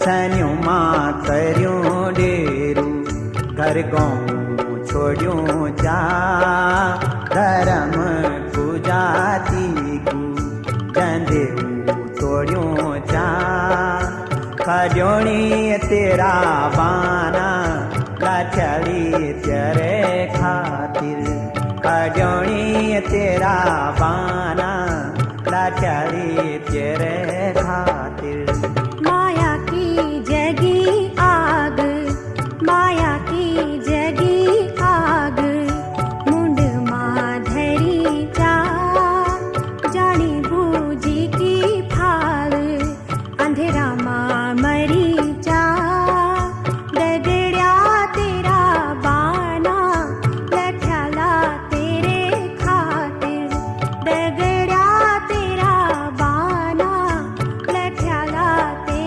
सन्यूं मां कर्यूं डेरू घर गाँव छोड़ियूं जा धर्म कु जाति कु जंदेऊ तोड़ियूं जा खड्योणी तेरा बाना लाचाली तेरे खातिर खड्योणी तेरा बाना लाचाली तेरे खातिर माया की जगी आग माया की जगी आग मुंड माधरी जा जानी बूझी की फाल अंधेरा मा